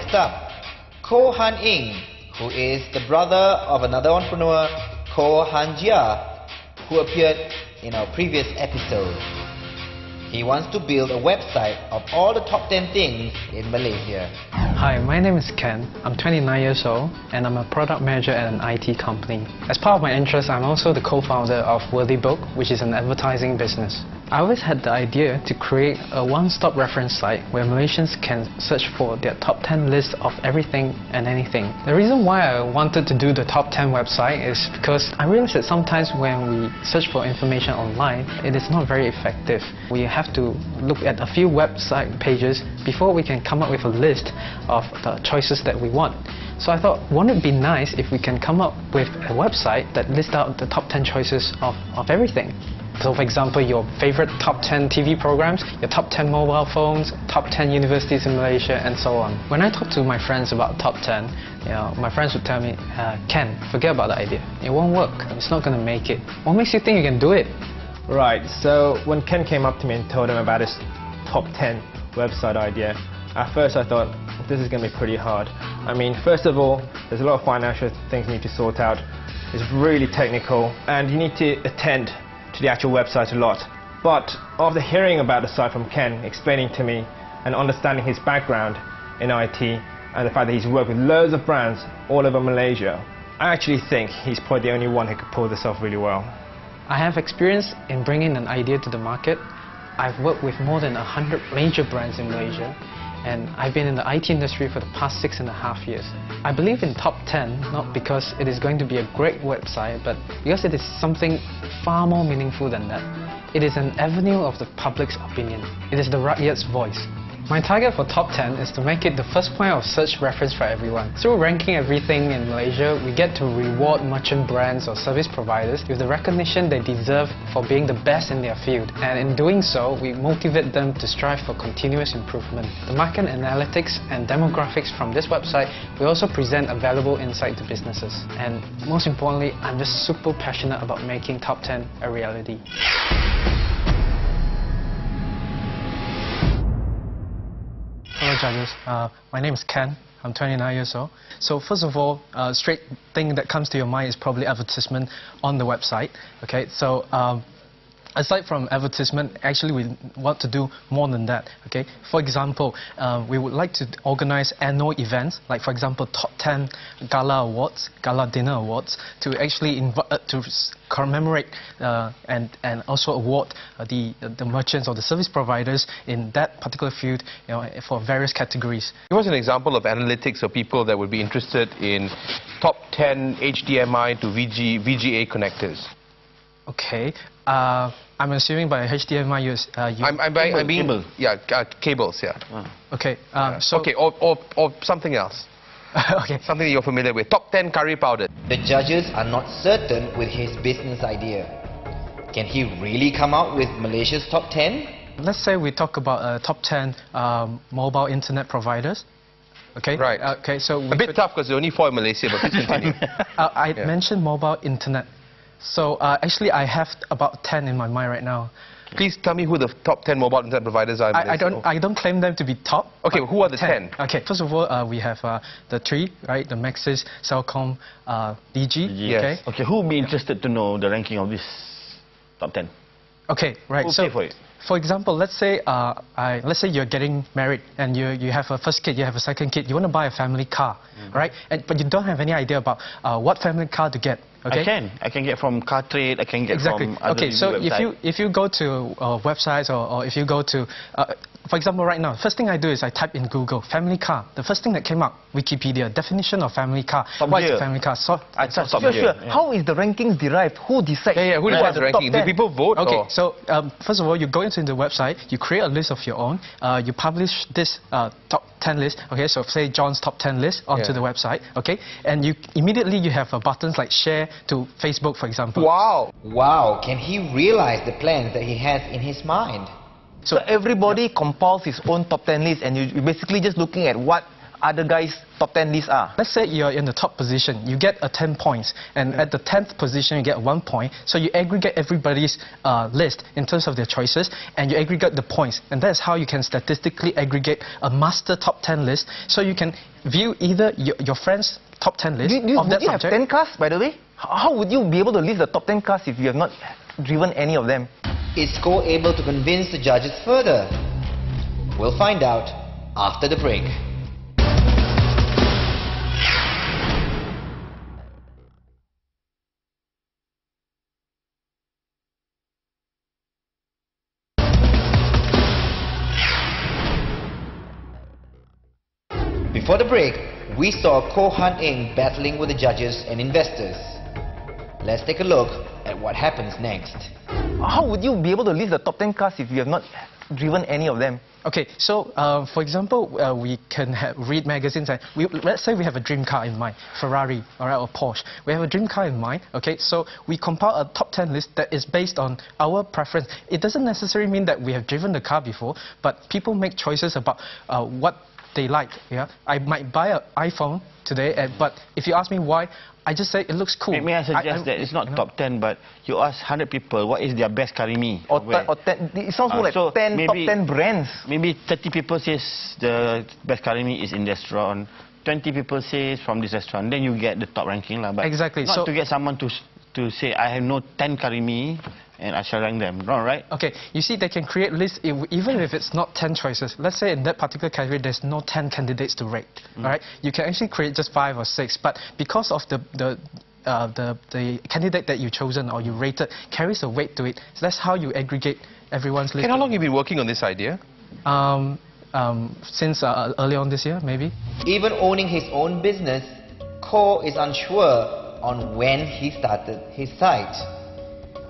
next up, Ko Han Ing, who is the brother of another entrepreneur, Ko Han Jia, who appeared in our previous episode. He wants to build a website of all the top 10 things in Malaysia. Hi, my name is Ken. I'm 29 years old and I'm a product manager at an IT company. As part of my interest, I'm also the co-founder of Worthy Book, which is an advertising business. I always had the idea to create a one-stop reference site where Malaysians can search for their top 10 list of everything and anything. The reason why I wanted to do the top 10 website is because I realized that sometimes when we search for information online, it is not very effective. We have to look at a few website pages before we can come up with a list of the choices that we want. So I thought, wouldn't it be nice if we can come up with a website that lists out the top 10 choices of everything? So for example, your favorite top 10 TV programs, your top 10 mobile phones, top 10 universities in Malaysia, and so on. When I talk to my friends about top 10, my friends would tell me, Ken, forget about the idea. It won't work. It's not going to make it. What makes you think you can do it? Right, so when Ken came up to me and told him about his top 10 website idea, at first I thought, this is going to be pretty hard. I mean, first of all, there's a lot of financial things you need to sort out. It's really technical, and you need to attend to the actual website a lot. But after hearing about the site from Ken, explaining to me and understanding his background in IT and the fact that he's worked with loads of brands all over Malaysia, I actually think he's probably the only one who could pull this off really well. I have experience in bringing an idea to the market. I've worked with more than 100 major brands in Malaysia, and I've been in the IT industry for the past 6.5 years. I believe in top 10 not because it is going to be a great website, but because it is something far more meaningful than that. It is an avenue of the public's opinion. It is the rakyat's voice. My target for top 10 is to make it the first point of search reference for everyone. Through ranking everything in Malaysia, we get to reward merchant brands or service providers with the recognition they deserve for being the best in their field. And in doing so, we motivate them to strive for continuous improvement. The market analytics and demographics from this website will also present a valuable insight to businesses. And most importantly, I'm just super passionate about making top 10 a reality. Hello judges, my name is Ken, I'm 29 years old. So first of all, straight thing that comes to your mind is probably advertisement on the website. Okay, so aside from advertisement, actually we want to do more than that. Okay, for example, we would like to organize annual events, like for example top 10 gala awards, gala dinner awards, to actually to commemorate and also award the merchants or the service providers in that particular field, for various categories. Give us an example of analytics of people that would be interested in top 10 HDMI to VGA connectors. Okay. I'm assuming by HDMI I mean cable. Yeah, cables, yeah. Okay. Okay, or something else. Okay. Something you're familiar with. Top 10 curry powder. The judges are not certain with his business idea. Can he really come out with Malaysia's top 10? Let's say we talk about top 10 mobile internet providers. Okay. Right. Okay. So a bit tough because there's only 4 in Malaysia, but please continue. I mentioned mobile internet. So actually I have about 10 in my mind right now. Please tell me who the top 10 mobile internet providers are. I don't claim them to be top. Okay, who are the 10? Okay, first of all, we have the 3, right? The Maxis, Celcom, DG. Yes. Okay, who would be interested to know the ranking of this top 10? Okay, right. Who pay for it? For example, let's say you're getting married and you have a first kid, you have a second kid, you want to buy a family car, right? But you don't have any idea about what family car to get. Okay? I can get from Car Trade, I can get from other Okay, so websites. if you go to websites or if you go to, for example, right now, first thing I do is I type in Google, family car. The first thing that came up, Wikipedia, definition of family car. What is a family car? Sure. Yeah. How is the rankings derived? Who decides? Who decides the ranking? Do people vote? Okay, so first of all, you go into the website, you create a list of your own, you publish this top 10 list, okay, so say John's top 10 list onto the website, okay, and immediately you have buttons like share to Facebook, for example. Wow! Wow, can he realize the plans that he has in his mind? So everybody compiles his own top 10 list and you're basically just looking at what other guys' top 10 lists are? Let's say you're in the top position, you get a 10 points, and at the 10th position you get 1 point. So you aggregate everybody's list in terms of their choices, and you aggregate the points, and that's how you can statistically aggregate a master top 10 list. So you can view either your friend's top 10 list of that Do you have subject. 10 cars, by the way? How would you be able to list the top 10 cars if you have not driven any of them? Is Ko able to convince the judges further? We'll find out after the break. Before the break, we saw Ko Han Eng battling with the judges and investors. Let's take a look at what happens next. How would you be able to list the top 10 cars if you have not driven any of them? Okay, so for example, we can read magazines and let's say we have a dream car in mind, Ferrari, all right, or Porsche. We have a dream car in mind, okay, so we compile a top 10 list that is based on our preference. It doesn't necessarily mean that we have driven the car before, but people make choices about what they like, yeah. I might buy an iPhone today, but if you ask me why, I just say it looks cool. May I suggest that it's not top 10, but you ask 100 people what is their best karimi? Or 10, it sounds more like so 10 top 10 brands. Maybe 30 people says the best karimi is in the restaurant, 20 people says from this restaurant, then you get the top ranking lah. But exactly. Not so to get someone to say I have no 10 karimi and I shall rank them, no, right? Okay, you see, they can create lists even if it's not 10 choices. Let's say in that particular category, there's no 10 candidates to rate. All right, you can actually create just 5 or 6, but because of the candidate that you've chosen or you rated carries a weight to it, so that's how you aggregate everyone's list. And how long have you been working on this idea? Since early on this year, maybe. Even owning his own business, Ko is unsure on when he started his site.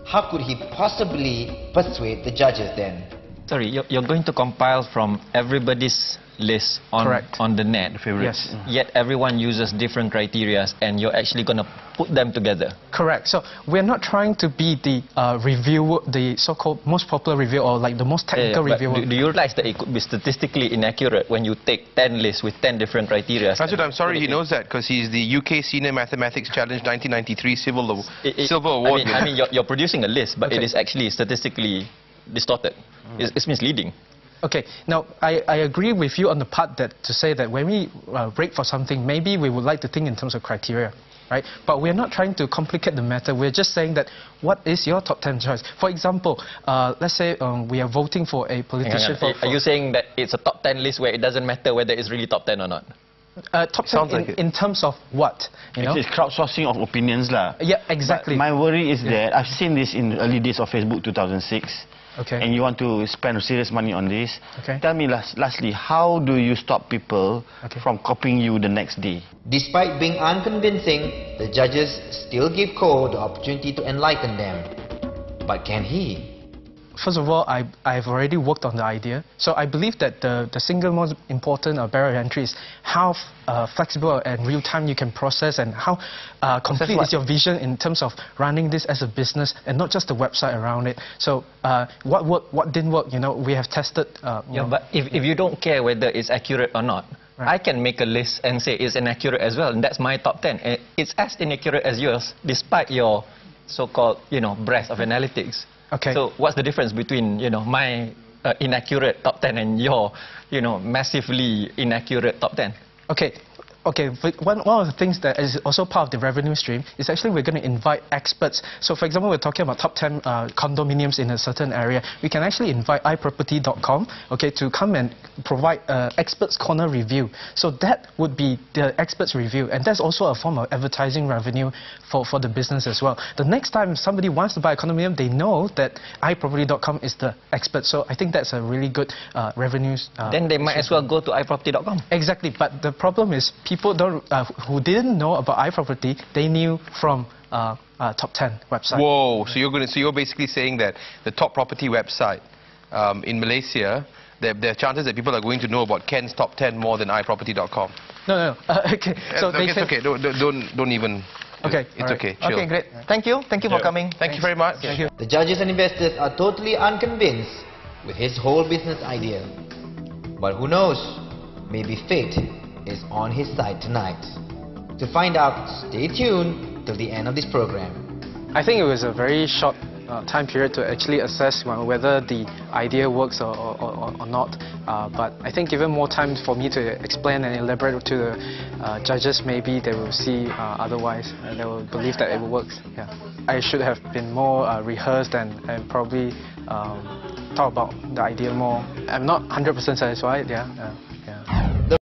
How could he possibly persuade the judges then? Sorry, you're going to compile from everybody's list on the net, favorites. Yes. Yet everyone uses different criteria, and you're actually going to put them together. Correct. So we're not trying to be the reviewer, the so-called most popular reviewer or like the most technical reviewer. Do you realize that it could be statistically inaccurate when you take 10 lists with 10 different criteria? Rajat, I'm sorry he knows that because he's the UK Senior Mathematics Challenge 1993 Silver Award. I mean you're producing a list, but it is actually statistically distorted. It's misleading. Okay, now I agree with you on the part that to say that when we rate for something, maybe we would like to think in terms of criteria, right? But we're not trying to complicate the matter. We're just saying that what is your top 10 choice? For example, let's say we are voting for a politician. Are you saying that it's a top 10 list where it doesn't matter whether it's really top 10 or not? Top 10 in terms of what? You know? It's crowdsourcing of opinions lah. Yeah, exactly. But my worry is that I've seen this in the early days of Facebook 2006. Okay. And you want to spend serious money on this. Okay. Tell me lastly, how do you stop people from copying you the next day? Despite being unconvincing, the judges still give Ko the opportunity to enlighten them. But can he? First of all, I've already worked on the idea. So I believe that the single most important barrier of entry is how flexible and real-time you can process and how complete is your vision in terms of running this as a business and not just the website around it. So what worked, what didn't work, you know, we have tested. But if you don't care whether it's accurate or not, I can make a list and say it's inaccurate as well, and that's my top 10. And it's as inaccurate as yours, despite your so-called, breadth of analytics. Okay. So what's the difference between, my inaccurate top 10 and your, massively inaccurate top 10? Okay. Okay, one of the things that is also part of the revenue stream is actually we're going to invite experts. So for example, we're talking about top 10 condominiums in a certain area. We can actually invite iProperty.com, okay, to come and provide experts corner review. So that would be the experts review, and that's also a form of advertising revenue for the business as well. The next time somebody wants to buy a condominium, they know that iProperty.com is the expert. So I think that's a really good revenue. Then they might as well go to iProperty.com. Exactly, but the problem is people who didn't know about iProperty, they knew from top 10 website. Whoa! So you're basically saying that the top property website in Malaysia, there are chances that people are going to know about Ken's top 10 more than iProperty.com. No. Okay. So it's okay. Don't even. Okay. It's okay. Chill. Okay, great. Thank you for coming. Thank you very much. Thank you. The judges and investors are totally unconvinced with his whole business idea. But who knows? Maybe fate is on his side tonight. To find out, stay tuned till the end of this program. I think it was a very short time period to actually assess whether the idea works or not. But I think given more time for me to explain and elaborate to the judges, maybe they will see otherwise and they will believe that it works. Yeah. I should have been more rehearsed and probably thought about the idea more. I'm not 100% satisfied. Yeah.